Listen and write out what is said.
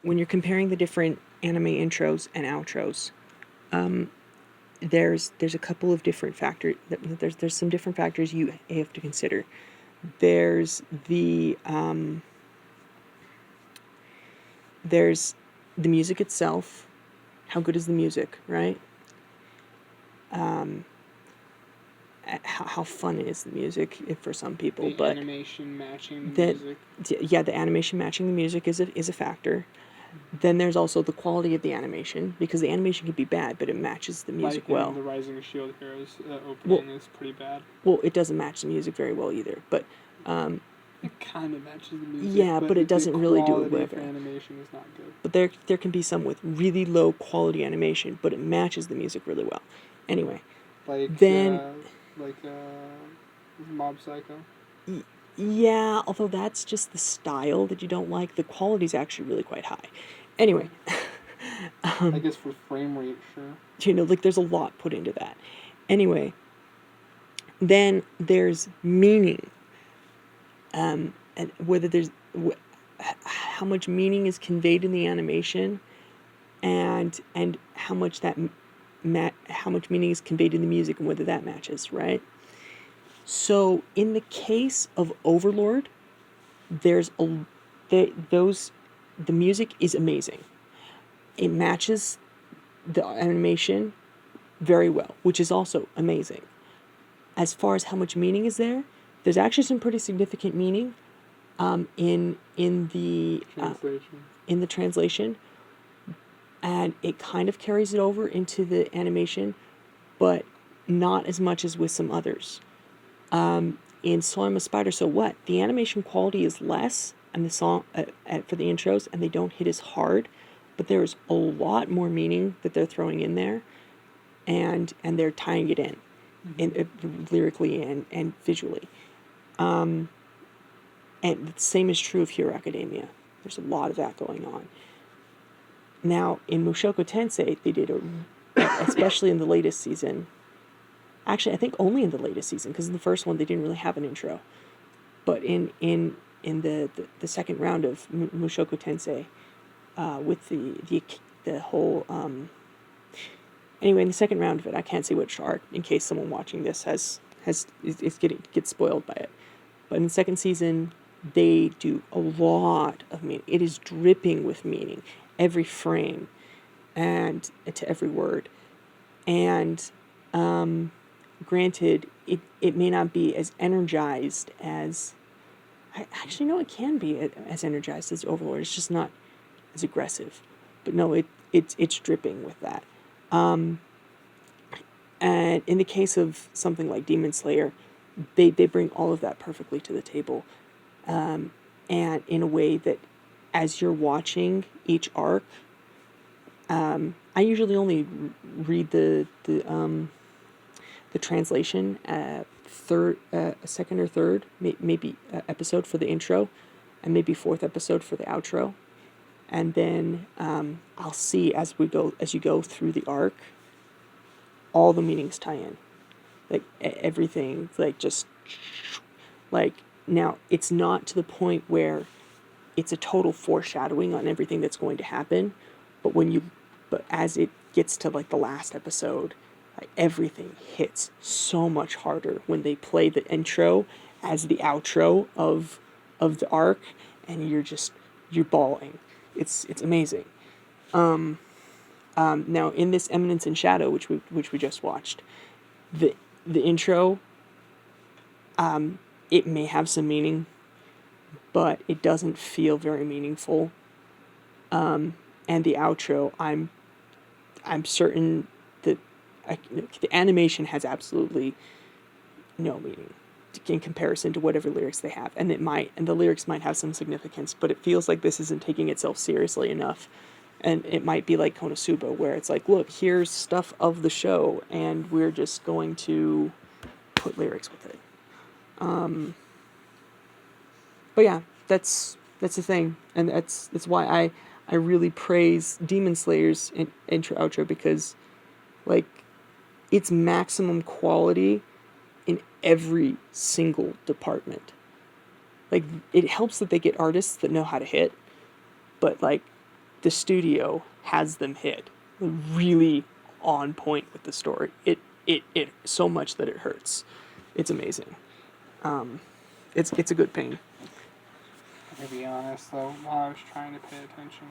when you're comparing the different anime intros and outros, there's a couple of different factors. There's some different factors you have to consider. There's there's the music itself. How good is the music, right? How fun is the music for some people, The animation matching the music. Yeah, the animation matching the music is a factor. Then there's also the quality of the animation, because the animation can be bad, but it matches the music well. The Rising of Shield Heroes opening is pretty bad. Well, it doesn't match the music very well either, but it kind of matches the music. Yeah, but it doesn't really do it well. The animation is not good. But there can be some with really low quality animation, but it matches the music really well. Anyway, Mob Psycho. Yeah, although that's just the style that you don't like. The quality's actually really quite high. Anyway. I guess for frame rate, sure. There's a lot put into that. Anyway, then there's meaning. And whether there's how much meaning is conveyed in the animation, and how much how much meaning is conveyed in the music, and whether that matches, right? So in the case of Overlord, the music is amazing. It matches the animation very well, which is also amazing. As far as how much meaning is there, there's actually some pretty significant meaning in the translation, and it kind of carries it over into the animation, but not as much as with some others. In So I'm a Spider, So What, the animation quality is less, and the song for the intros, and they don't hit as hard, but there's a lot more meaning that they're throwing in there, and they're tying it in, lyrically and visually. And the same is true of Hero Academia. There's a lot of that going on. Now, in Mushoku Tensei, they did especially in the latest season. Actually, I think only in the latest season, because in the first one they didn't really have an intro. But in the second round of Mushoku Tensei, with the whole anyway, in the second round of it, I can't say which arc in case someone watching this gets spoiled by it. But in the second season, they do a lot of meaning. It is dripping with meaning, every frame, and to every word. And granted, it may not be as energized as... Actually, no, it can be as energized as Overlord. It's just not as aggressive. But no, it's dripping with that. And in the case of something like Demon Slayer, they bring all of that perfectly to the table. And in a way that, as you're watching each arc, I usually only read the translation second or third, maybe episode for the intro, and maybe fourth episode for the outro, and then I'll see as you go through the arc, all the meanings tie in, like everything, now it's not to the point where it's a total foreshadowing on everything that's going to happen, but as it gets to the last episode, everything hits so much harder when they play the intro as the outro of the arc, and you're bawling. It's amazing. Now in this Eminence in Shadow, which we just watched, the intro, it may have some meaning, but it doesn't feel very meaningful. And the outro, I'm certain that the animation has absolutely no meaning in comparison to whatever lyrics they have, and the lyrics might have some significance, but it feels like this isn't taking itself seriously enough, and it might be like Konosuba, where it's like, look, here's stuff of the show, and we're just going to put lyrics with it. But yeah, that's the thing, and that's why I really praise Demon Slayer's intro outro, because it's maximum quality in every single department. It helps that they get artists that know how to hit, but the studio has them hit really on point with the story. It so much that it hurts. It's amazing. It's a good pain. To be honest, though, while I was trying to pay attention,